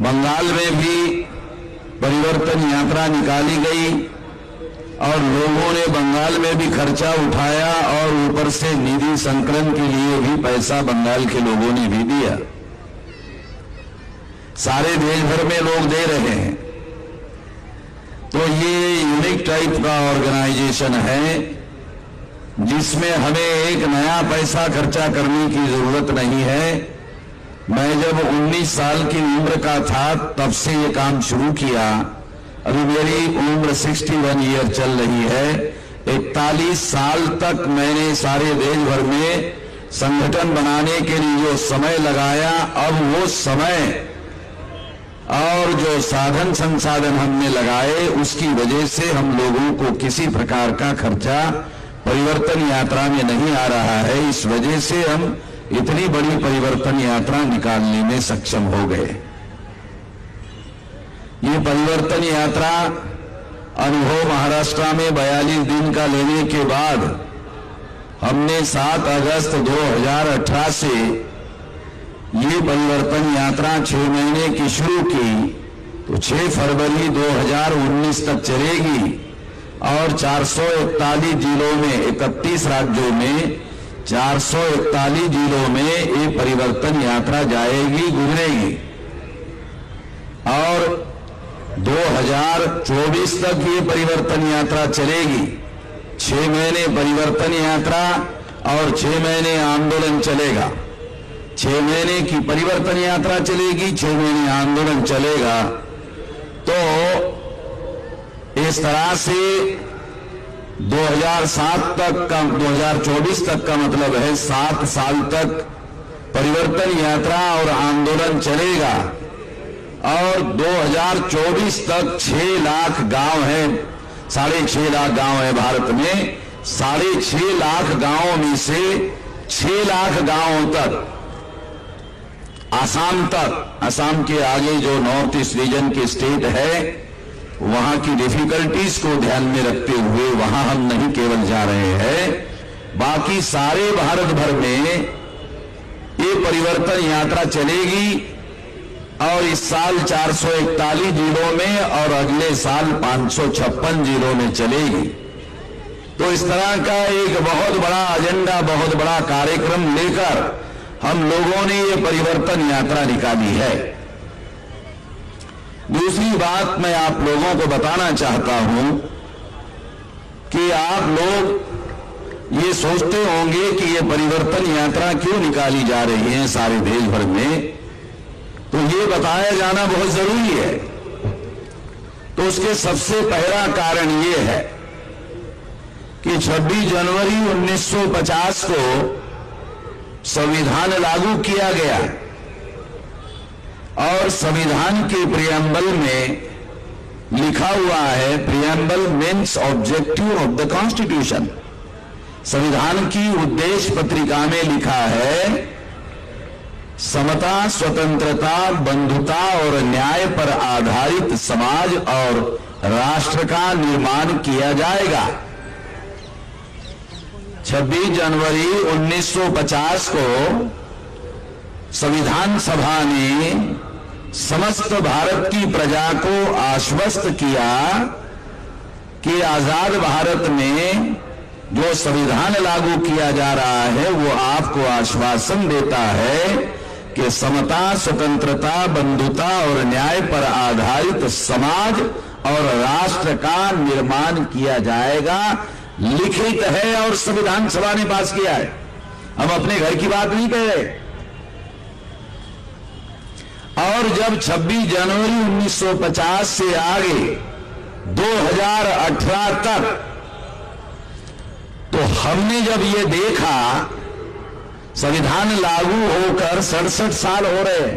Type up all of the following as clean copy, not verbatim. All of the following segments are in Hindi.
बंगाल में भी परिवर्तन यात्रा निकाली गई और लोगों ने बंगाल में भी खर्चा उठाया और ऊपर से निधि संकलन के लिए भी पैसा बंगाल के लोगों ने भी दिया। सारे देश भर में लोग दे रहे हैं। तो ये यूनिक टाइप का ऑर्गेनाइजेशन है जिसमें हमें एक नया पैसा खर्चा करने की जरूरत नहीं है। मैं जब 19 साल की उम्र का था तब से ये काम शुरू किया। अभी मेरी उम्र 61 ईयर चल रही है। 41 साल तक मैंने सारे देश भर में संगठन बनाने के लिए जो समय लगाया, अब वो समय और जो साधन संसाधन हमने लगाए उसकी वजह से हम लोगों को किसी प्रकार का खर्चा परिवर्तन यात्रा में नहीं आ रहा है। इस वजह से हम इतनी बड़ी परिवर्तन यात्रा निकालने में सक्षम हो गए। ये परिवर्तन यात्रा अनुभव महाराष्ट्र में 42 दिन का लेने के बाद हमने 7 अगस्त 2018 से ये परिवर्तन यात्रा 6 महीने की शुरू की, तो 6 फरवरी 2019 तक चलेगी और 441 जिलों में 31 राज्यों में 441 जिलों में ये परिवर्तन यात्रा जाएगी, गुजरेगी और 2024 तक ये परिवर्तन यात्रा चलेगी। 6 महीने परिवर्तन यात्रा और 6 महीने आंदोलन चलेगा। 6 महीने की परिवर्तन यात्रा चलेगी, 6 महीने आंदोलन चलेगा। तो इस तरह से 2007 तक का 2024 तक का मतलब है 7 साल तक परिवर्तन यात्रा और आंदोलन चलेगा और 2024 तक 6 लाख गांव हैं, 6.5 लाख गांव है भारत में। 6.5 लाख गांवों में से 6 लाख गांवों तक, आसाम तक, आसाम के आगे जो नॉर्थ ईस्ट रीजन के स्टेट है वहां की डिफिकल्टीज को ध्यान में रखते हुए वहां हम नहीं केवल जा रहे हैं, बाकी सारे भारत भर में ये परिवर्तन यात्रा चलेगी और इस साल 441 जिलों में और अगले साल 556 जिलों में चलेगी। तो इस तरह का एक बहुत बड़ा एजेंडा, बहुत बड़ा कार्यक्रम लेकर हम लोगों ने ये परिवर्तन यात्रा निकाली है। दूसरी बात मैं आप लोगों को बताना चाहता हूं कि आप लोग ये सोचते होंगे कि ये परिवर्तन यात्रा क्यों निकाली जा रही है सारे देश भर में, तो ये बताया जाना बहुत जरूरी है। तो उसके सबसे पहला कारण ये है कि 26 जनवरी 1950 को संविधान लागू किया गया और संविधान के प्रियम्बल में लिखा हुआ है, preamble means objective of the constitution. संविधान की उद्देश्य पत्रिका में लिखा है समता, स्वतंत्रता, बंधुता और न्याय पर आधारित समाज और राष्ट्र का निर्माण किया जाएगा। 26 जनवरी 1950 को संविधान सभा ने समस्त भारत की प्रजा को आश्वस्त किया कि आजाद भारत में जो संविधान लागू किया जा रहा है वो आपको आश्वासन देता है कि समता, स्वतंत्रता, बंधुता और न्याय पर आधारित समाज और राष्ट्र का निर्माण किया जाएगा। लिखित है और संविधान सभा ने पास किया है। हम अपने घर की बात नहीं कह रहे। और जब 26 जनवरी 1950 से आगे 2018 तक, तो हमने जब ये देखा संविधान लागू होकर 67 साल हो रहे,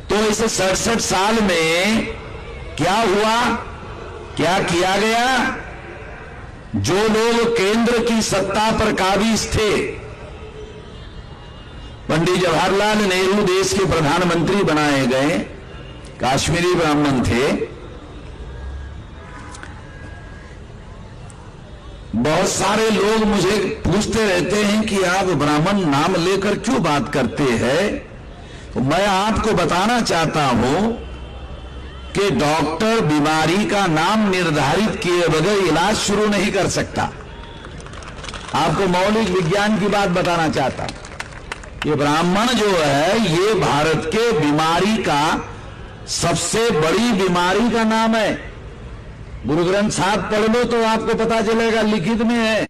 तो इस 67 साल में क्या हुआ, क्या किया गया? जो लोग केंद्र की सत्ता पर काबिज थे, पंडित जवाहरलाल नेहरू देश के प्रधानमंत्री बनाए गए, काश्मीरी ब्राह्मण थे। बहुत सारे लोग मुझे पूछते रहते हैं कि आप ब्राह्मण नाम लेकर क्यों बात करते हैं, तो मैं आपको बताना चाहता हूं कि डॉक्टर बीमारी का नाम निर्धारित किए बगैर इलाज शुरू नहीं कर सकता। आपको मौलिक विज्ञान की बात बताना चाहता हूं। ये ब्राह्मण जो है ये भारत के बीमारी का सबसे बड़ी बीमारी का नाम है। गुरु ग्रंथ साहब पढ़ लो तो आपको पता चलेगा, लिखित में है।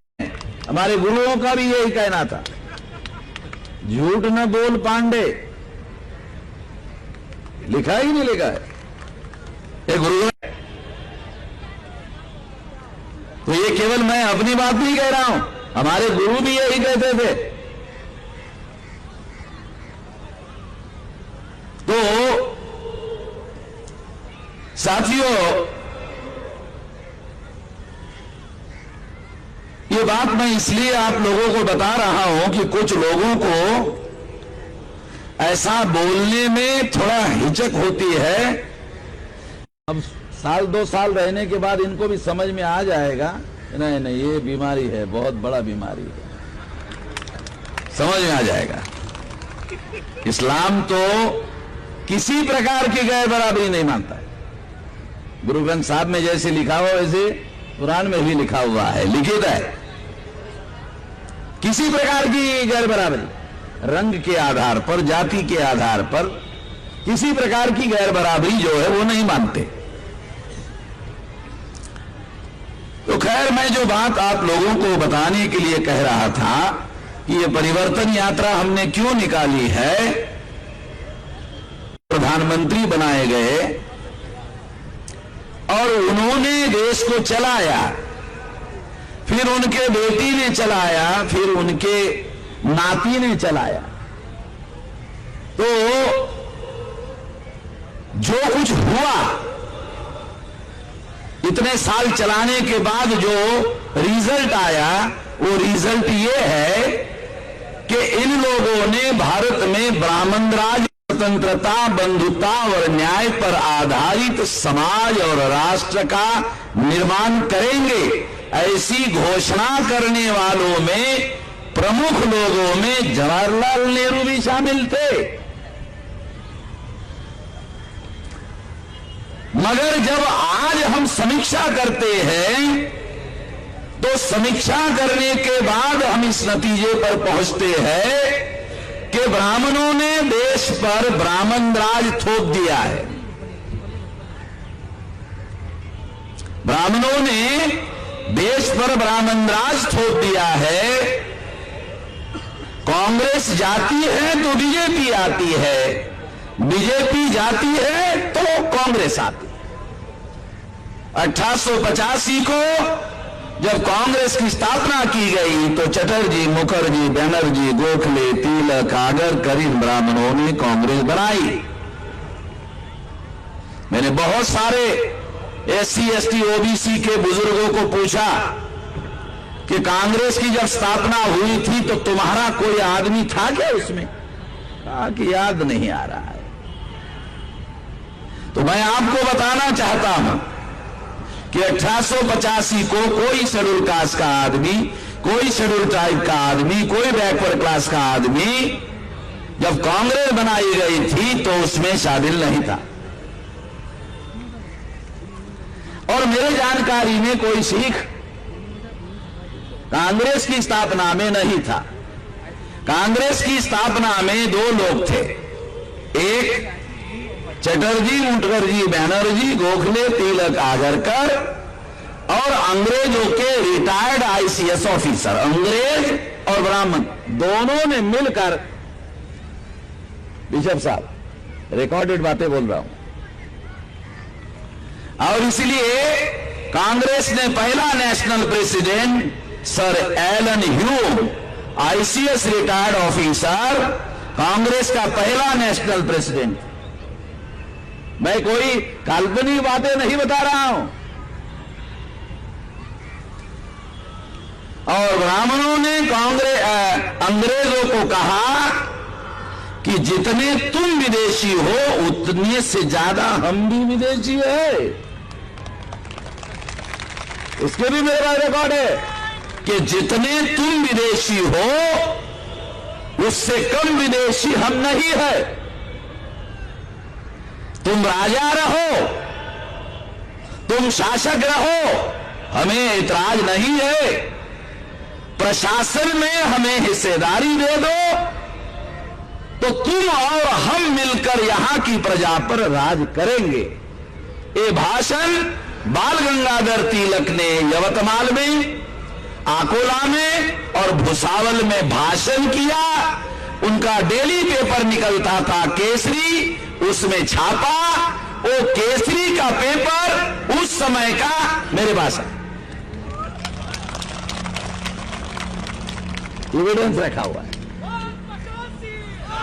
हमारे गुरुओं का भी यही कहना था, झूठ न बोल पांडे। लिखा ही नहीं लिखा है ये गुरु। तो ये केवल मैं अपनी बात नहीं कह रहा हूं, हमारे गुरु भी यही कहते थे। तो साथियों, ये बात मैं इसलिए आप लोगों को बता रहा हूं कि कुछ लोगों को ऐसा बोलने में थोड़ा हिचक होती है। अब साल 2 साल रहने के बाद इनको भी समझ में आ जाएगा, नहीं नहीं ये बीमारी है, बहुत बड़ा बीमारी है, समझ में आ जाएगा। इस्लाम तो किसी प्रकार की गैर बराबरी नहीं मानता है। गुरु ग्रंथ साहब में जैसे लिखा हुआ वैसे कुरान में भी लिखा हुआ है, लिखित है। किसी प्रकार की गैर बराबरी, रंग के आधार पर, जाति के आधार पर किसी प्रकार की गैर बराबरी जो है वो नहीं मानते। तो खैर, मैं जो बात आप लोगों को बताने के लिए कह रहा था कि ये परिवर्तन यात्रा हमने क्यों निकाली है। प्रधानमंत्री बनाए गए और उन्होंने देश को चलाया, फिर उनके बेटी ने चलाया, फिर उनके नाती ने चलाया। तो जो कुछ हुआ इतने साल चलाने के बाद जो रिजल्ट आया, वो रिजल्ट ये है कि इन लोगों ने भारत में ब्राह्मण राज, स्वतंत्रता, बंधुता और न्याय पर आधारित समाज और राष्ट्र का निर्माण करेंगे, ऐसी घोषणा करने वालों में, प्रमुख लोगों में जवाहरलाल नेहरू भी शामिल थे। मगर जब आज हम समीक्षा करते हैं तो समीक्षा करने के बाद हम इस नतीजे पर पहुंचते हैं कि ब्राह्मणों ने देश पर ब्राह्मण राज थोप दिया है। ब्राह्मणों ने देश पर ब्राह्मण राज थोप दिया है। कांग्रेस जाती है तो बीजेपी आती है, बीजेपी जाती है तो कांग्रेस आती है। 1885 को जब कांग्रेस की स्थापना की गई तो चटर्जी, मुखर्जी, बनर्जी, गोखले, तिलक, आगरकर, इन ब्राह्मणों ने कांग्रेस बनाई। मैंने बहुत सारे SC, ST, OBC के बुजुर्गों को पूछा कि कांग्रेस की जब स्थापना हुई थी तो तुम्हारा कोई आदमी था क्या उसमें? कहा कि याद नहीं आ रहा है। तो मैं आपको बताना चाहता हूं कि 1885 को कोई शेड्यूल कास्ट का आदमी, कोई शेड्यूल ट्राइब का आदमी, कोई बैकवर्ड क्लास का आदमी जब कांग्रेस बनाई गई थी तो उसमें शामिल नहीं था। और मेरे जानकारी में कोई सिख कांग्रेस की स्थापना में नहीं था। कांग्रेस की स्थापना में 2 लोग थे, एक चटर्जी, मुखर्जी, बनर्जी, गोखले, तिलक, आगरकर, और अंग्रेजों के रिटायर्ड ICS ऑफिसर, अंग्रेज और ब्राह्मण दोनों ने मिलकर, बिशप साहब रिकॉर्डेड बातें बोल रहा हूं, और इसलिए कांग्रेस ने पहला national president sir Allan Hume, ICS retired officer, Congress का पहला नेशनल प्रेसिडेंट। मैं कोई काल्पनिक बातें नहीं बता रहा हूं। और ब्राह्मणों ने अंग्रेजों को कहा कि जितने तुम विदेशी हो उतने से ज्यादा हम भी विदेशी है। उसके भी मेरे पास रिकॉर्ड है कि जितने तुम विदेशी हो उससे कम विदेशी हम नहीं है। तुम राजा रहो, तुम शासक रहो, हमें इतराज नहीं है। प्रशासन में हमें हिस्सेदारी दे दो तो तुम और हम मिलकर यहां की प्रजा पर राज करेंगे। ये भाषण बाल गंगाधर तिलक ने यवतमाल में, आकोला में और भुसावल में भाषण किया। उनका डेली पेपर निकलता था केसरी, उसमें छापा। वो केसरी का पेपर उस समय का मेरे पास है, एविडेंस रखा हुआ है।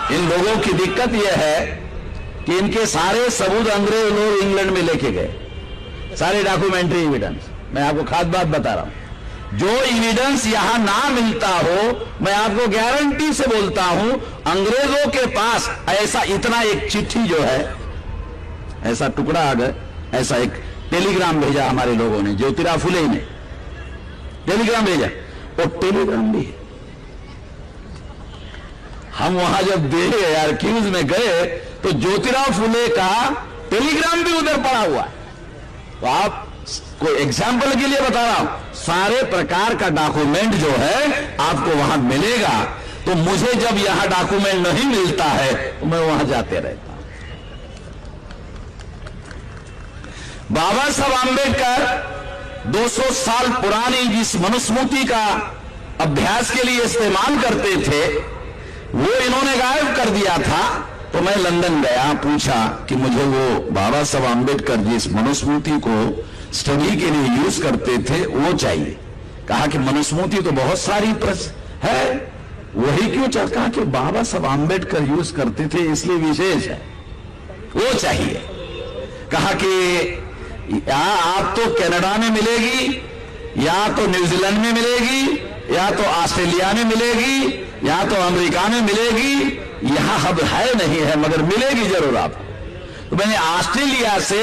इन लोगों की दिक्कत यह है कि इनके सारे सबूत अंग्रेज लोग इंग्लैंड में लेके गए, सारे डॉक्यूमेंट्री एविडेंस। मैं आपको खास बात बता रहा हूं, जो एविडेंस यहां ना मिलता हो, मैं आपको गारंटी से बोलता हूं, अंग्रेजों के पास ऐसा इतना एक चिट्ठी जो है, ऐसा टुकड़ा आ गया, ऐसा एक टेलीग्राम भेजा हमारे लोगों ने, ज्योतिराव फुले ने टेलीग्राम भेजा, वो टेलीग्राम भी है। हम वहां जब देखे आर्काइव्स में गए तो ज्योतिराव फुले का टेलीग्राम भी उधर पड़ा हुआ है। तो आप कोई एग्जाम्पल के लिए बता रहा हूं, सारे प्रकार का डॉक्यूमेंट जो है आपको वहां मिलेगा। तो मुझे जब यहां डॉक्यूमेंट नहीं मिलता है तो मैं वहां जाते रहता हूं। बाबा साहब आंबेडकर 200 साल पुरानी जिस मनुस्मृति का अभ्यास के लिए इस्तेमाल करते थे, वो इन्होंने गायब कर दिया था। तो मैं लंदन गया, पूछा कि मुझे वो बाबा साहब आंबेडकर जिस मनुस्मृति को स्टडी के लिए यूज करते थे वो चाहिए। कहा कि मनुस्मृति तो बहुत सारी है, वही क्यों चाहिए? कहा कि बाबा साहब आंबेडकर यूज करते थे इसलिए विशेष है, वो चाहिए। कहा कि या आप तो कनाडा में मिलेगी, या तो न्यूजीलैंड में मिलेगी, या तो ऑस्ट्रेलिया में मिलेगी, या तो अमेरिका में मिलेगी, यहां हब है नहीं है, मगर मिलेगी जरूर आप। तो मैंने ऑस्ट्रेलिया से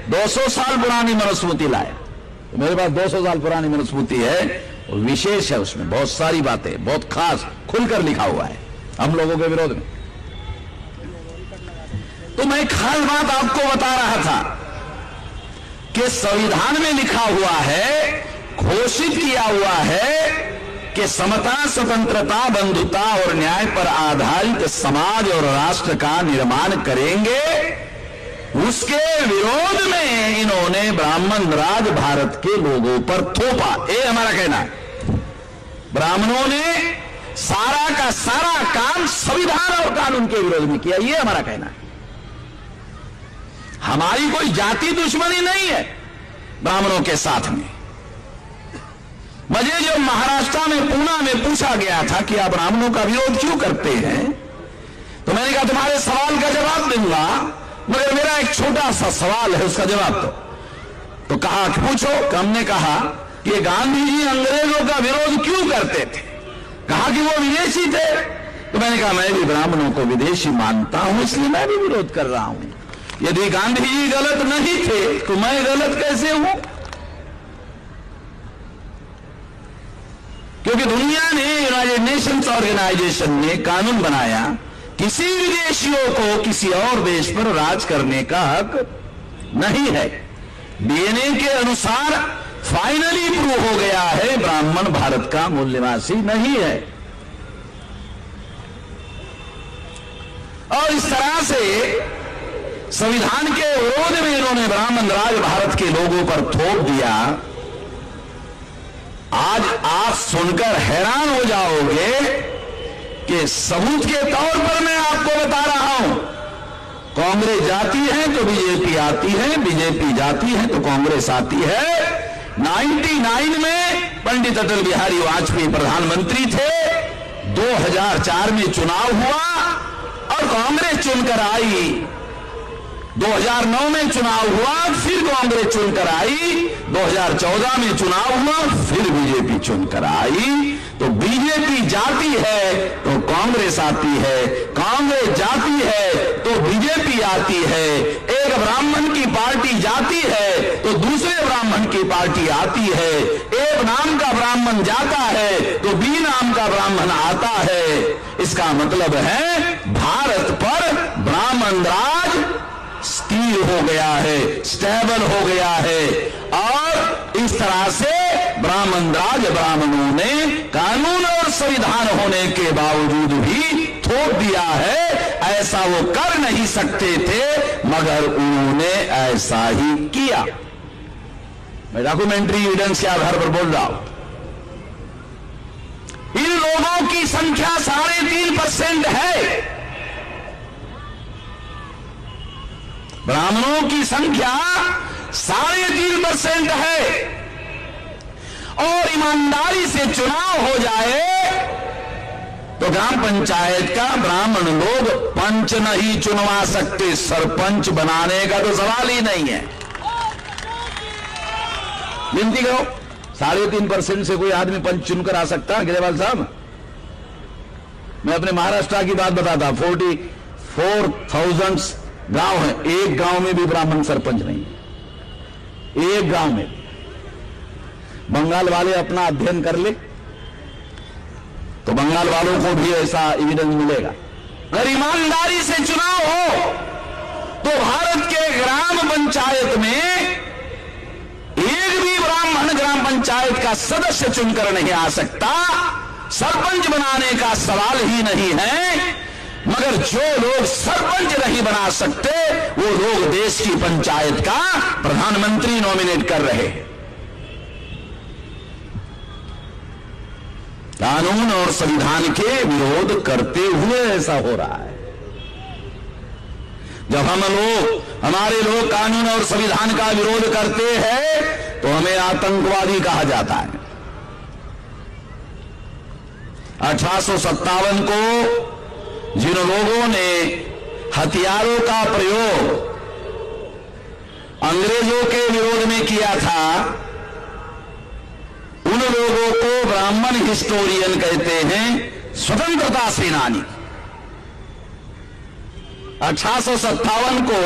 200 साल पुरानी मनुस्मृति लाया। तो मेरे पास 200 साल पुरानी मनुस्मृति है, विशेष है, उसमें बहुत सारी बातें, बहुत खास खुलकर लिखा हुआ है हम लोगों के विरोध में। तो मैं खास बात आपको बता रहा था कि संविधान में लिखा हुआ है, घोषित किया हुआ है कि समता, स्वतंत्रता, बंधुता और न्याय पर आधारित समाज और राष्ट्र का निर्माण करेंगे। उसके विरोध में इन्होंने ब्राह्मण राज भारत के लोगों पर थोपा, ये हमारा कहना है। ब्राह्मणों ने सारा का सारा काम संविधान और कानून के विरोध में किया, ये हमारा कहना है। हमारी कोई जाति दुश्मनी नहीं है ब्राह्मणों के साथ में। मुझे जब महाराष्ट्र में पूना में पूछा गया था कि आप ब्राह्मणों का विरोध क्यों करते हैं, तो मैंने कहा तुम्हारे सवाल का जवाब दूंगा, मगर मेरा एक छोटा सा सवाल है, उसका जवाब दो। तो कहा कि पूछो। हमने कहा कि गांधी जी अंग्रेजों का विरोध क्यों करते थे? कहा कि वो विदेशी थे। तो मैंने कहा मैं भी ब्राह्मणों को विदेशी मानता हूं, इसलिए मैं भी विरोध कर रहा हूं। यदि गांधी जी गलत नहीं थे तो मैं गलत कैसे हूं? क्योंकि दुनिया ने, यूनाइटेड नेशंस ऑर्गेनाइजेशन ने कानून बनाया, किसी विदेशियों को किसी और देश पर राज करने का हक नहीं है। डीएनए के अनुसार फाइनली प्रूव हो गया है ब्राह्मण भारत का मूल निवासी नहीं है। और इस तरह से संविधान के विरोध में इन्होंने ब्राह्मण राज भारत के लोगों पर थोप दिया। आज आप सुनकर हैरान हो जाओगे कि सबूत के तौर पर मैं आपको बता रहा हूं, कांग्रेस जाती है तो बीजेपी आती है, बीजेपी जाती है तो कांग्रेस आती है। 99 में पंडित अटल बिहारी वाजपेयी प्रधानमंत्री थे, 2004 में चुनाव हुआ और कांग्रेस चुनकर आई। 2009 में चुनाव हुआ, फिर कांग्रेस चुनकर आई। 2014 में चुनाव हुआ, फिर बीजेपी चुनकर आई। तो बीजेपी जाती है तो कांग्रेस आती है, कांग्रेस जाती है तो बीजेपी आती है। एक ब्राह्मण की पार्टी जाती है तो दूसरे ब्राह्मण की पार्टी आती है। एक नाम का ब्राह्मण जाता है तो बी नाम का ब्राह्मण आता है। इसका मतलब है भारत पर ब्राह्मण राज स्थिर हो गया है, स्टेबल हो गया है। और इस तरह से ब्राह्मण राज ब्राह्मणों ने कानून और संविधान होने के बावजूद भी थोप दिया है। ऐसा वो कर नहीं सकते थे, मगर उन्होंने ऐसा ही किया। मैं डॉक्यूमेंट्री एविडेंस के आधार पर बोल रहा हूं। इन लोगों की संख्या 3.5% है। ब्राह्मणों की संख्या 3.5% है। और ईमानदारी से चुनाव हो जाए तो ग्राम पंचायत का ब्राह्मण लोग पंच नहीं चुनवा सकते, सरपंच बनाने का तो सवाल ही नहीं है। गिनती करो, 3.5% से कोई आदमी पंच चुनकर आ सकता है? केजरीवाल साहब, मैं अपने महाराष्ट्र की बात बताता, 44,000 गांव है, एक गांव में भी ब्राह्मण सरपंच नहीं है, एक गांव में। बंगाल वाले अपना अध्ययन कर ले तो बंगाल वालों को भी ऐसा एविडेंस मिलेगा। अगर ईमानदारी से चुनाव हो तो भारत के ग्राम पंचायत में एक भी ब्राह्मण ग्राम पंचायत का सदस्य चुनकर नहीं आ सकता, सरपंच बनाने का सवाल ही नहीं है। मगर जो लोग सरपंच नहीं बना सकते वो लोग देश की पंचायत का प्रधानमंत्री नॉमिनेट कर रहे हैं। कानून और संविधान के विरोध करते हुए ऐसा हो रहा है। जब हमारे लोग कानून और संविधान का विरोध करते हैं तो हमें आतंकवादी कहा जाता है। 1857 को जिन लोगों ने हथियारों का प्रयोग अंग्रेजों के विरोध में किया था, उन लोगों को ब्राह्मण हिस्टोरियन कहते हैं, स्वतंत्रता सेनानी। 1857 को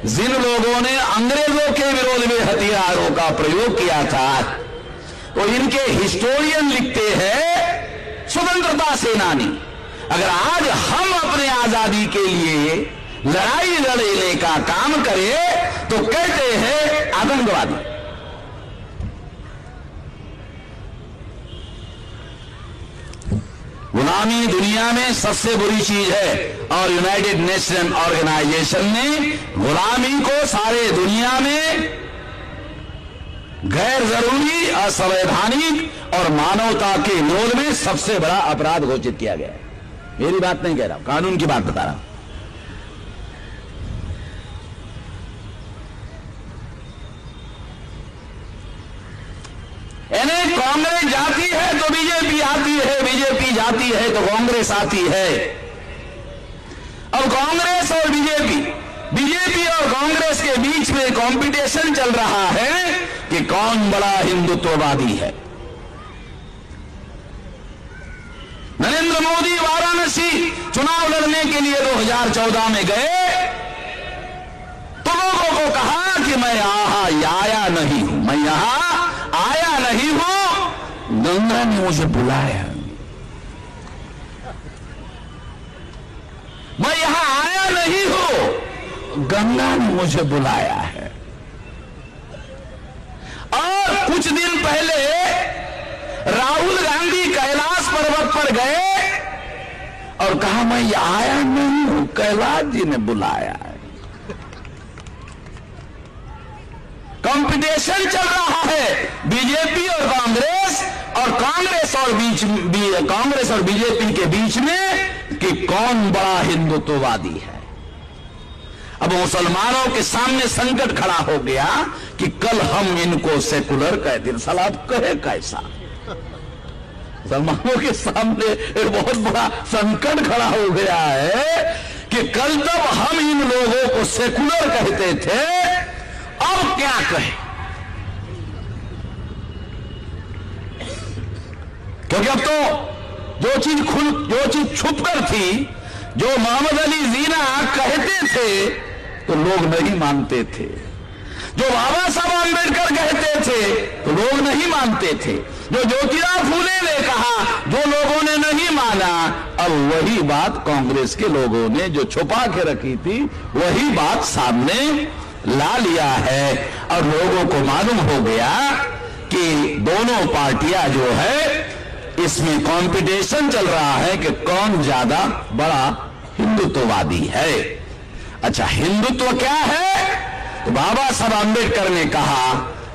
जिन लोगों ने अंग्रेजों के विरोध में हथियारों का प्रयोग किया था, तो इनके हिस्टोरियन लिखते हैं स्वतंत्रता सेनानी। अगर आज हम अपने आजादी के लिए लड़ाई लड़ने का काम करें तो कहते हैं आतंकवादी। गुलामी दुनिया में सबसे बुरी चीज है और यूनाइटेड नेशन ऑर्गेनाइजेशन ने गुलामी को सारे दुनिया में गैर जरूरी, असंवैधानिक और मानवता के विरोध में सबसे बड़ा अपराध घोषित किया गया है। मेरी बात नहीं कह रहा हूं, कानून की बात बता रहा हूं। यानी कांग्रेस जाती है तो बीजेपी आती है, बीजेपी जाती है तो कांग्रेस आती है। अब कांग्रेस और बीजेपी और कांग्रेस के बीच में कंपटीशन चल रहा है कि कौन बड़ा हिंदुत्ववादी है। नरेंद्र मोदी वाराणसी चुनाव लड़ने के लिए 2014 में गए तो लोगों को कहा कि मैं यहां आया नहीं हूं, मैं यहां आया नहीं हूं, गंगा ने मुझे बुलाया। मैं यहां आया नहीं हूं, गंगा ने मुझे बुलाया है। और कुछ दिन पहले राहुल गांधी कैलाश पर्वत पर गए और कहा मैं आया नहीं हूं, कैलाश जी ने बुलाया है। कंपटीशन चल रहा है बीजेपी और कांग्रेस और बीजेपी के बीच में कि कौन बड़ा हिंदुत्ववादी है। अब मुसलमानों के सामने संकट खड़ा हो गया कि कल हम इनको सेकुलर कहते, साला आप कहे कैसा। मुसलमानों के सामने एक बहुत बड़ा संकट खड़ा हो गया है कि कल तक हम इन लोगों को सेकुलर कहते थे, अब क्या कहें। क्योंकि अब तो जो चीज छुप कर थी, जो मोहम्मद अली जीना कहते थे तो लोग नहीं मानते थे। जो बाबा साहब आंबेडकर कहते थे तो लोग नहीं मानते थे, जो ज्योतिराव फूले ने कहा जो लोगों ने नहीं माना, अब वही बात कांग्रेस के लोगों ने जो छुपा के रखी थी वही बात सामने ला लिया है। और लोगों को मालूम हो गया कि दोनों पार्टियां जो है इसमें कंपटीशन चल रहा है कि कौन ज्यादा बड़ा हिंदुत्ववादी है। अच्छा, हिंदुत्व क्या है? तो बाबा साहब आंबेडकर ने कहा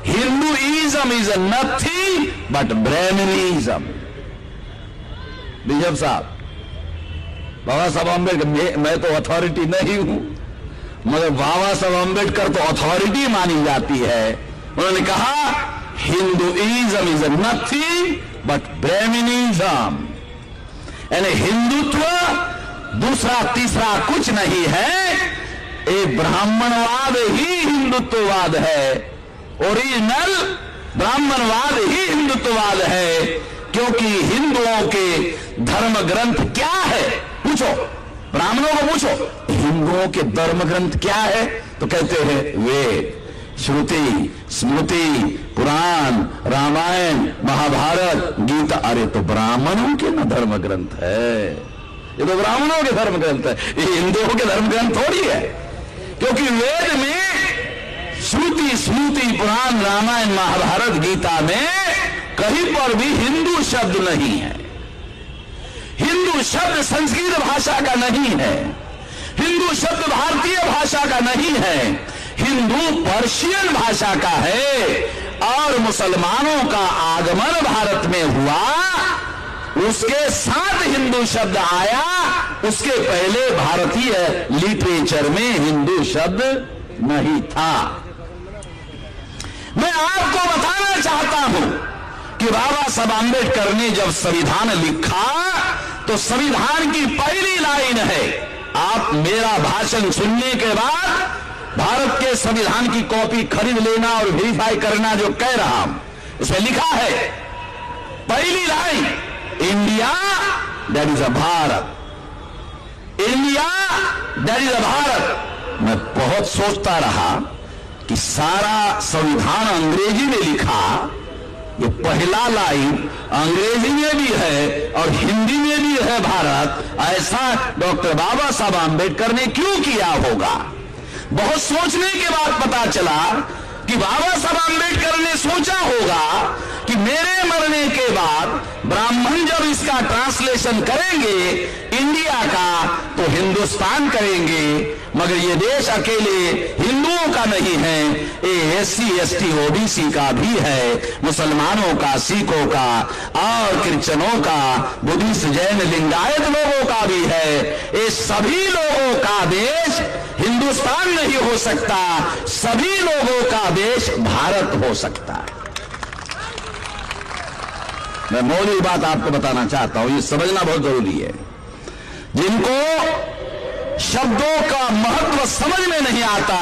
Hinduism is nothing but Brahminism. बिजब साहब, बाबा साहब आंबेडकर, मैं तो अथॉरिटी नहीं हूं मगर बाबा साहब आंबेडकर तो अथॉरिटी मानी जाती है। उन्होंने कहा Hinduism is nothing but Brahminism, यानी हिंदुत्व दूसरा तीसरा कुछ नहीं है, एक ब्राह्मणवाद ही हिंदुत्ववाद है। ओरिजिनल ब्राह्मणवाद ही हिंदुत्ववाद है, क्योंकि हिंदुओं के धर्म ग्रंथ क्या है? पूछो, ब्राह्मणों को पूछो हिंदुओं के धर्म ग्रंथ क्या है तो कहते हैं वेद, श्रुति, स्मृति, पुराण, रामायण, महाभारत, गीता। अरे तो ब्राह्मणों के ना धर्म ग्रंथ है, ये तो ब्राह्मणों के धर्म ग्रंथ है, ये हिंदुओं के धर्म ग्रंथ थोड़ी है। क्योंकि वेद में श्रुति, स्मृति, पुराण, रामायण, महाभारत, गीता में कहीं पर भी हिंदू शब्द नहीं है। हिंदू शब्द संस्कृत भाषा का नहीं है, हिंदू शब्द भारतीय भाषा का नहीं है, हिंदू पर्शियन भाषा का है। और मुसलमानों का आगमन भारत में हुआ, उसके साथ हिंदू शब्द आया, उसके पहले भारतीय लिटरेचर में हिंदू शब्द नहीं था। मैं आपको बताना चाहता हूं कि बाबा साहब आंबेडकर ने जब संविधान लिखा तो संविधान की पहली लाइन है, आप मेरा भाषण सुनने के बाद भारत के संविधान की कॉपी खरीद लेना और वेरीफाई करना जो कह रहा हूं, उसमें लिखा है पहली line, India that is a Bharat, India that is a Bharat. मैं बहुत सोचता रहा कि सारा संविधान अंग्रेजी में लिखा, ये पहला लाइन अंग्रेजी में भी है और हिंदी में भी है भारत, ऐसा डॉक्टर बाबा साहब आंबेडकर ने क्यों किया होगा? बहुत सोचने के बाद पता चला कि बाबा साहब आंबेडकर ने सोचा होगा कि मेरे मरने के बाद ब्राह्मण जब इसका ट्रांसलेशन करेंगे इंडिया का तो हिंदुस्तान करेंगे, मगर ये देश अकेले हिंदुओं का नहीं है, ये SC ST OBC का भी है, मुसलमानों का, सिखों का और क्रिश्चियनों का, बुद्धिस्ट, जैन, लिंगायत लोगों का भी है। ये सभी लोगों का देश हिंदुस्तान नहीं हो सकता, सभी लोगों का देश भारत हो सकता है। मैं मौलिक बात आपको बताना चाहता हूं, ये समझना बहुत जरूरी है। जिनको शब्दों का महत्व समझ में नहीं आता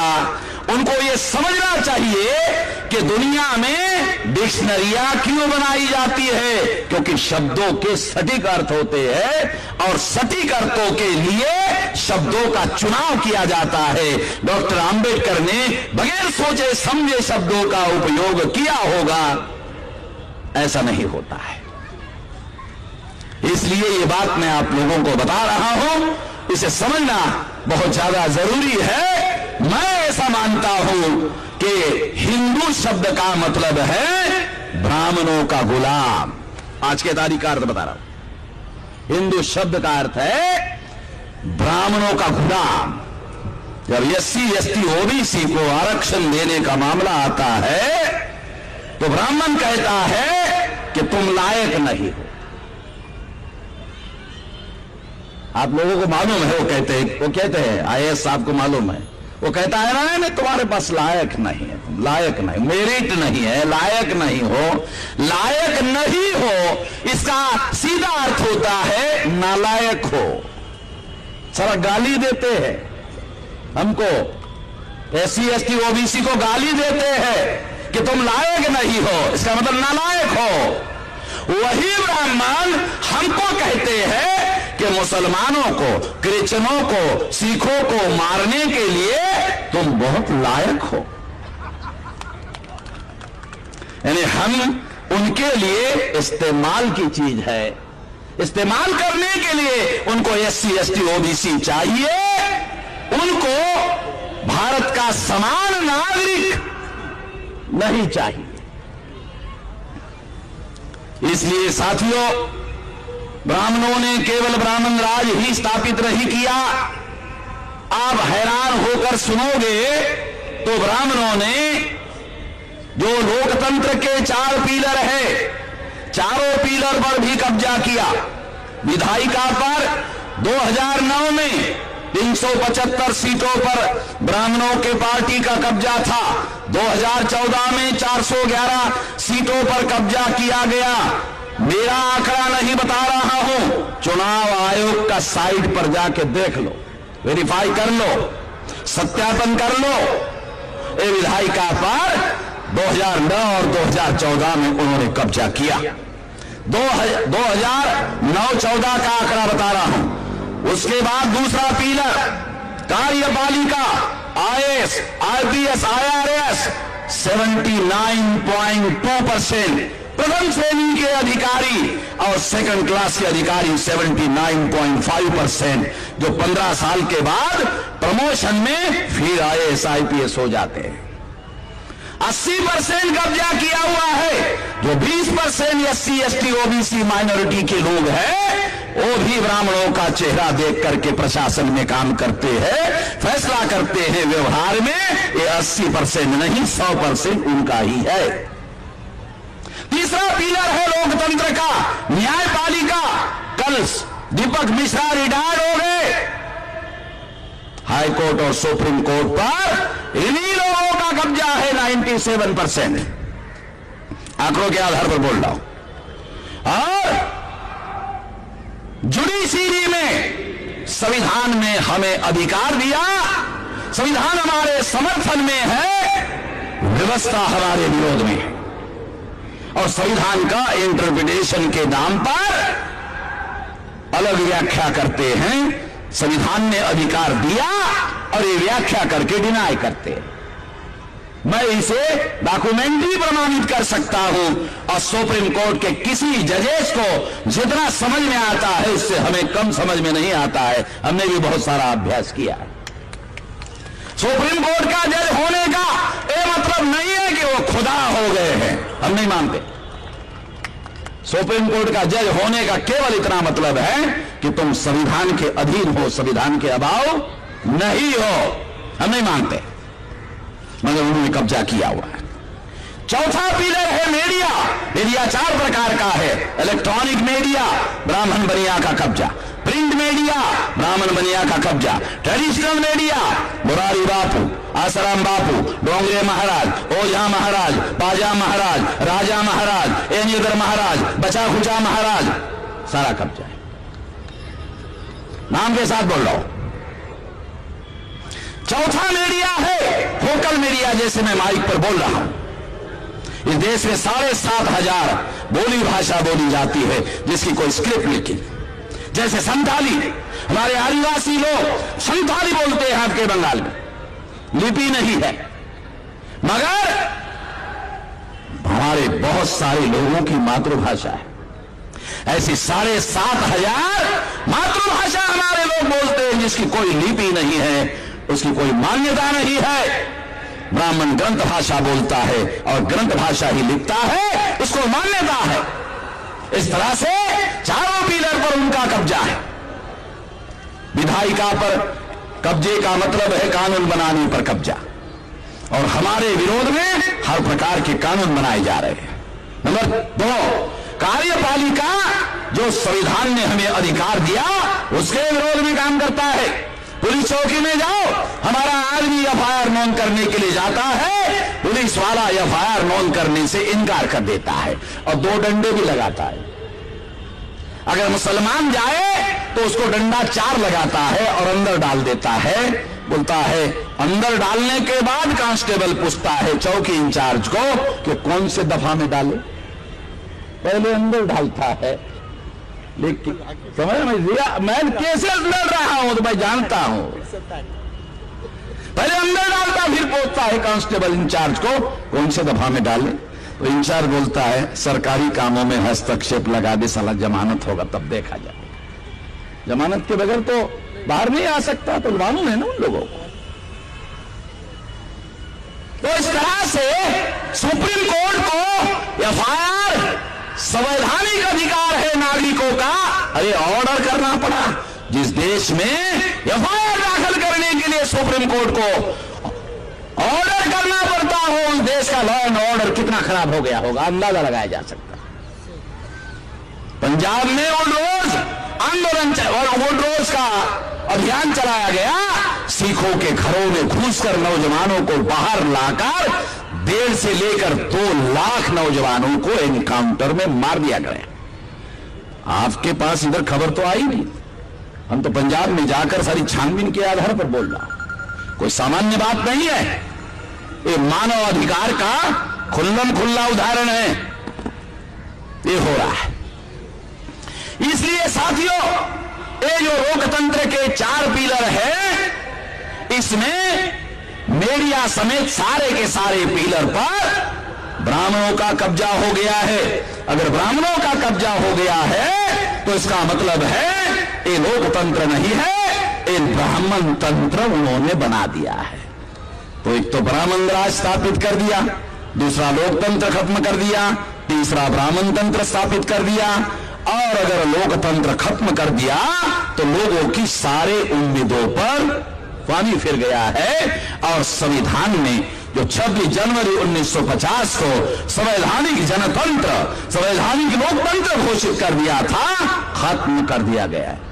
उनको ये समझना चाहिए कि दुनिया में डिक्शनरियां क्यों बनाई जाती है, क्योंकि शब्दों के सटीक अर्थ होते हैं और सटीक अर्थों के लिए शब्दों का चुनाव किया जाता है। डॉक्टर आंबेडकर ने बगैर सोचे समझे शब्दों का उपयोग किया होगा, ऐसा नहीं होता है। इसलिए ये बात मैं आप लोगों को बता रहा हूं, इसे समझना बहुत ज्यादा जरूरी है। मैं ऐसा मानता हूं कि हिंदू शब्द का मतलब है ब्राह्मणों का गुलाम। आज के तारीख का अर्थ बता रहा हूं, हिंदू शब्द का अर्थ है ब्राह्मणों का गुलाम। जब SC ST OBC को आरक्षण देने का मामला आता है तो ब्राह्मण कहता है कि तुम लायक नहीं हो। आप लोगों को मालूम है, वो कहते हैं IAS साहब को मालूम है, वो कहता है ना मैं तुम्हारे पास लायक नहीं है, तुम लायक नहीं, मेरिट नहीं है, लायक नहीं हो। लायक नहीं हो इसका सीधा अर्थ होता है नालायक हो। सारा गाली देते हैं हमको, SC ST OBC को गाली देते हैं कि तुम लायक नहीं हो, इसका मतलब नालायक हो। वही ब्राह्मण हमको कहते हैं कि मुसलमानों को, क्रिश्चियनों को, सिखों को मारने के लिए तुम बहुत लायक हो। यानी हम उनके लिए इस्तेमाल की चीज है। इस्तेमाल करने के लिए उनको एससी एसटी ओबीसी चाहिए, उनको भारत का समान नागरिक नहीं चाहिए। इसलिए साथियों, ब्राह्मणों ने केवल ब्राह्मण राज ही स्थापित नहीं किया। आप हैरान होकर सुनोगे तो ब्राह्मणों ने जो लोकतंत्र के 4 पीलर है, चारों पीलर पर भी कब्जा किया। विधायिका पर 2009 में 375 सीटों पर ब्राह्मणों के पार्टी का कब्जा था। 2014 में 411 सीटों पर कब्जा किया गया। मेरा आंकड़ा नहीं बता रहा हूं, चुनाव आयोग का साइट पर जाके देख लो, वेरीफाई कर लो, सत्यापन कर लो। ये विधायिका पर 2009 और 2014 में उन्होंने कब्जा किया। 2009-14 का आंकड़ा बता रहा हूं। उसके बाद दूसरा पीलर कार्यपालिका, आईएएस, आईपीएस, आईआरएस 79.2%, प्रथम श्रेणी के अधिकारी और सेकंड क्लास के अधिकारी 79.5%, जो 15 साल के बाद प्रमोशन में फिर आईएएस आईपीएस हो जाते हैं। 80% कब्जा किया हुआ है। जो 20% एससी एसटी ओबीसी माइनॉरिटी के लोग हैं, वो भी ब्राह्मणों का चेहरा देख करके प्रशासन में काम करते हैं, फैसला करते हैं व्यवहार में। ये 80% नहीं, 100% उनका ही है। तीसरा पिलर है लोकतंत्र का, न्यायपालिका। कल दीपक मिश्रा रिटायर्ड हो गए। हाई कोर्ट और सुप्रीम कोर्ट पर इन्हीं लोगों का कब्जा है 97%। आंकड़ों के आधार पर बोल रहा हूं। और जुडिशरी में संविधान में हमें अधिकार दिया, संविधान हमारे समर्थन में है, व्यवस्था हमारे विरोध में है। और संविधान का इंटरप्रिटेशन के नाम पर अलग व्याख्या करते हैं। संविधान ने अधिकार दिया और ये व्याख्या करके डिनाई करते हैं। मैं इसे डॉक्यूमेंट्री प्रमाणित कर सकता हूं। और सुप्रीम कोर्ट के किसी जजेस को जितना समझ में आता है, उससे हमें कम समझ में नहीं आता है। हमने भी बहुत सारा अभ्यास किया है। सुप्रीम कोर्ट का जज होने का ये मतलब नहीं है कि वो खुदा हो गए हैं, हम नहीं मानते। सुप्रीम कोर्ट का जज होने का केवल इतना मतलब है कि तुम संविधान के अधीन हो, संविधान के अभाव नहीं हो। हम नहीं मानते, मगर उन्होंने कब्जा किया हुआ है। चौथा पिलर है मीडिया। मीडिया 4 प्रकार का है। इलेक्ट्रॉनिक मीडिया, ब्राह्मण बनिया का कब्जा। प्रिंट मीडिया, ब्राह्मण बनिया का कब्जा। ट्रेडिशनल मीडिया, मुरारी बापू, आसाराम बापू, डोंगरे महाराज, ओझा महाराज, बाजा महाराज, राजा महाराज, एनीदर महाराज, बचा खुचा महाराज, सारा कब्जा है। नाम के साथ बोल रहा हूं। चौथा मीडिया है वोकल मीडिया, जैसे मैं माइक पर बोल रहा हूं। इस देश में 7,500 बोली भाषा बोली जाती है, जिसकी कोई स्क्रिप्ट लिखी। जैसे संथाली, हमारे आदिवासी लोग संथाली बोलते हैं आपके बंगाल में, लिपि नहीं है, मगर हमारे बहुत सारे लोगों की मातृभाषा है। ऐसी 7,500 मातृभाषा हमारे लोग बोलते हैं, जिसकी कोई लिपि नहीं है, उसकी कोई मान्यता नहीं है। ब्राह्मण ग्रंथ भाषा बोलता है और ग्रंथ भाषा ही लिखता है, उसको मान्यता है। इस तरह से चारों पिलर पर उनका कब्जा है। विधायिका पर कब्जे का मतलब है कानून बनाने पर कब्जा, और हमारे विरोध में हर प्रकार के कानून बनाए जा रहे हैं। नंबर 2, कार्यपालिका, जो संविधान ने हमें अधिकार दिया उसके विरोध में काम करता है। पुलिस चौकी में जाओ, हमारा आदमी एफआईआर नोंद करने के लिए जाता है, पुलिस वाला एफआईआर नोंद करने से इनकार कर देता है और 2 डंडे भी लगाता है। अगर मुसलमान जाए तो उसको डंडा 4 लगाता है और अंदर डाल देता है। बोलता है, अंदर डालने के बाद कांस्टेबल पूछता है चौकी इंचार्ज को कि कौन से दफा में डाले। पहले अंदर डालता है, लेकिन समझ मैं केसेस लड़ रहा हूं तो मैं जानता हूं। पहले अंदर डालता, फिर पूछता है कांस्टेबल इंचार्ज को कौन से दफा में डाले। तो इंचार्ज बोलता है सरकारी कामों में हस्तक्षेप लगा दे साला, जमानत होगा तब देखा जाएगा। जमानत के बगैर तो बाहर नहीं आ सकता, तो मालूम है ना उन लोगों को। तो इस तरह से सुप्रीम कोर्ट को एफआईआर संवैधानिक अधिकार है नागरिकों का, अरे ऑर्डर करना पड़ा। जिस देश में एफआईआर दाखिल करने के लिए सुप्रीम कोर्ट को ऑर्डर करना पड़ता हो, उस देश का लॉ एंड ऑर्डर कितना खराब हो गया होगा, अंदाजा लगाया जा सकता। पंजाब में वो रोज आंदोलन और वो रोज का अभियान चलाया गया, सिखों के घरों में घुसकर नौजवानों को बाहर लाकर 1.5 से लेकर 2 लाख नौजवानों को एनकाउंटर में मार दिया गया। आपके पास इधर खबर तो आई नहीं, हम तो पंजाब में जाकर सारी छानबीन के आधार पर बोल रहा, कोई सामान्य बात नहीं है। ये मानव अधिकार का खुल्लम खुल्ला उदाहरण है, ये हो रहा है। इसलिए साथियों, ये जो लोकतंत्र के 4 पिलर है, इसमें मीडिया समेत सारे के सारे पिलर पर ब्राह्मणों का कब्जा हो गया है। अगर ब्राह्मणों का कब्जा हो गया है तो इसका मतलब है ये लोकतंत्र नहीं है, ये ब्राह्मण तंत्र उन्होंने बना दिया है। तो एक तो ब्राह्मण राज स्थापित कर दिया, दूसरा लोकतंत्र खत्म कर दिया, तीसरा ब्राह्मण तंत्र स्थापित कर दिया। और अगर लोकतंत्र खत्म कर दिया तो लोगों की सारे उम्मीदों पर पानी फिर गया है। और संविधान ने जो 26 जनवरी 1950 को संवैधानिक जनतंत्र, संवैधानिक लोकतंत्र घोषित कर दिया था, खत्म कर दिया गया है।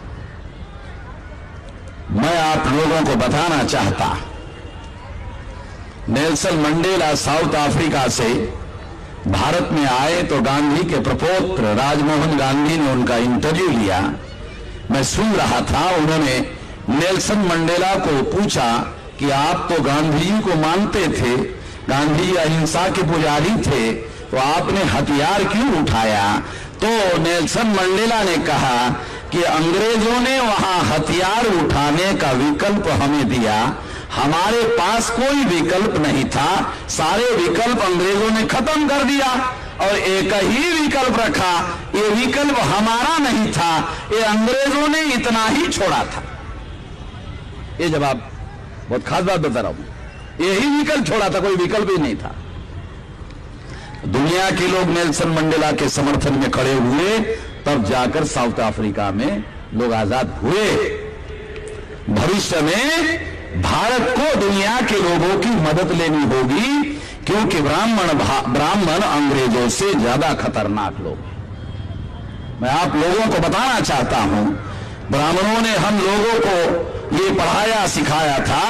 मैं आप लोगों को बताना चाहता, नेल्सन मंडेला साउथ अफ्रीका से भारत में आए तो गांधी के प्रपौत्र राजमोहन गांधी ने उनका इंटरव्यू लिया। मैं सुन रहा था, उन्होंने नेल्सन मंडेला को पूछा कि आप तो गांधी जी को मानते थे, गांधी अहिंसा के पुजारी थे, तो आपने हथियार क्यों उठाया? तो नेल्सन मंडेला ने कहा कि अंग्रेजों ने वहां हथियार उठाने का विकल्प हमें दिया, हमारे पास कोई विकल्प नहीं था, सारे विकल्प अंग्रेजों ने खत्म कर दिया और एक ही विकल्प रखा, ये विकल्प हमारा नहीं था, ये अंग्रेजों ने इतना ही छोड़ा था। ये जवाब बहुत खास बात बता रहा हूं, यही विकल्प छोड़ा था, कोई विकल्प ही नहीं था। दुनिया के लोग नेल्सन मंडेला के समर्थन में खड़े हुए, तब जाकर साउथ अफ्रीका में लोग आजाद हुए। भविष्य में भारत को दुनिया के लोगों की मदद लेनी होगी, क्योंकि ब्राह्मण अंग्रेजों से ज्यादा खतरनाक लोग हैं। मैं आप लोगों को बताना चाहता हूं, ब्राह्मणों ने हम लोगों को ये पढ़ाया सिखाया था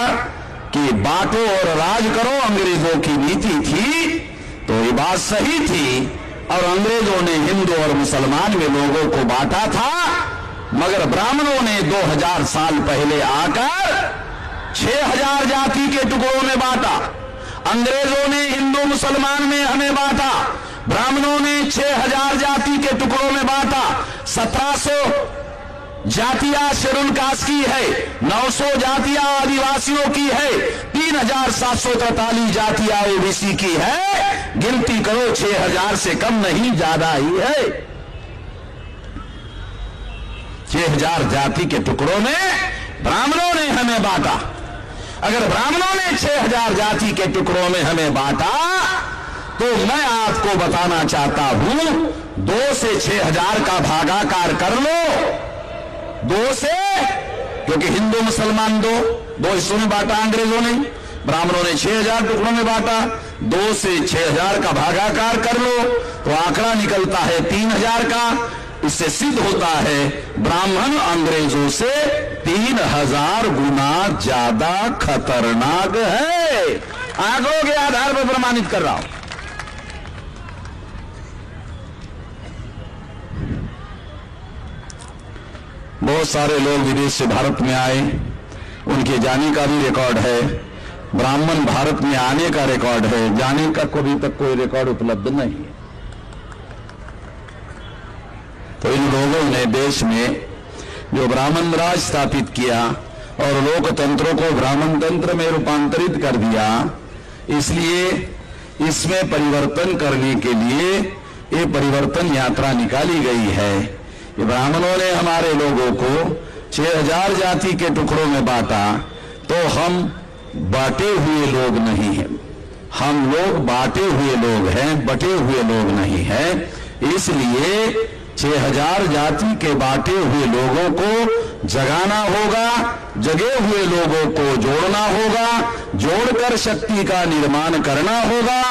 कि बांटो और राज करो अंग्रेजों की नीति थी, तो ये बात सही थी। और अंग्रेजों ने हिंदू और मुसलमान में लोगों को बांटा था, मगर ब्राह्मणों ने 2000 साल पहले आकर 6000 जाति के टुकड़ों में बांटा। अंग्रेजों ने हिंदू मुसलमान में हमें बांटा, ब्राह्मणों ने 6000 जाति के टुकड़ों में बांटा। 1700 जातियां शेड्यूल कास्ट की है, 900 जातियां आदिवासियों की है, 3743 जातियां ओबीसी की है। गिनती करो, 6000 से कम नहीं, ज्यादा ही है। 6000 जाति के टुकड़ों में ब्राह्मणों ने हमें बांटा। अगर ब्राह्मणों ने 6000 जाति के टुकड़ों में हमें बांटा, तो मैं आपको बताना चाहता हूं, 2 से 6000 का भागाकार कर लो। 2 से, क्योंकि हिंदू मुसलमान दो हिस्सों में बांटा अंग्रेजों ने, ब्राह्मणों ने 6000 टुकड़ों में बांटा। 2 से 6000 का भागाकार कर लो तो आंकड़ा निकलता है 3000 का। इससे सिद्ध होता है ब्राह्मण अंग्रेजों से 3000 गुना ज्यादा खतरनाक है। आंकड़ों के आधार पर प्रमाणित कर रहा हूं। बहुत सारे लोग विदेश से भारत में आए, उनके जाने का भी रिकॉर्ड है, ब्राह्मण भारत में आने का रिकॉर्ड है, जाने का अभी तक कोई रिकॉर्ड उपलब्ध नहीं है। तो इन लोगों ने देश में जो ब्राह्मण राज स्थापित किया और लोकतंत्रों को ब्राह्मण तंत्र में रूपांतरित कर दिया, इसलिए इसमें परिवर्तन करने के लिए ये परिवर्तन यात्रा निकाली गई है। ये ब्राह्मणों ने हमारे लोगों को 6000 जाति के टुकड़ों में बांटा, तो हम बांटे हुए लोग नहीं हैं, हम लोग बांटे हुए लोग हैं, बटे हुए लोग नहीं हैं। इसलिए 6000 जाति के बांटे हुए लोगों को जगाना होगा, जगे हुए लोगों को जोड़ना होगा, जोड़कर शक्ति का निर्माण करना होगा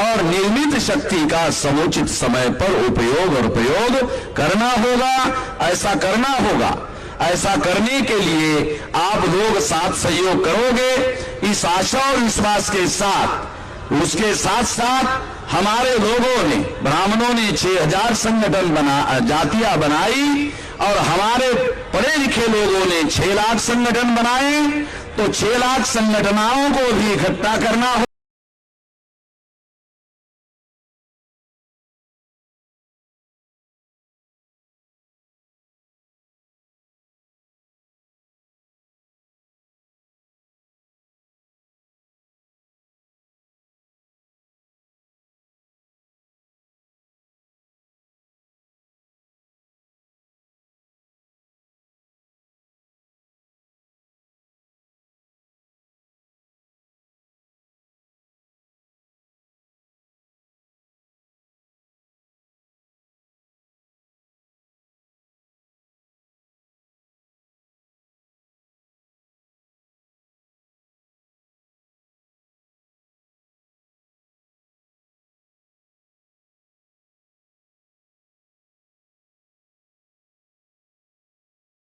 और निर्मित शक्ति का समुचित समय पर उपयोग और प्रयोग करना होगा। ऐसा करना होगा। ऐसा करने के लिए आप लोग साथ सहयोग करोगे, इस आशा और विश्वास के साथ। उसके साथ साथ हमारे लोगों ने, ब्राह्मणों ने 6000 संगठन जातियां बनाई और हमारे पढ़े लिखे लोगों ने 6 लाख संगठन बनाए। तो 6 लाख संगठनों को भी इकट्ठा करना हो।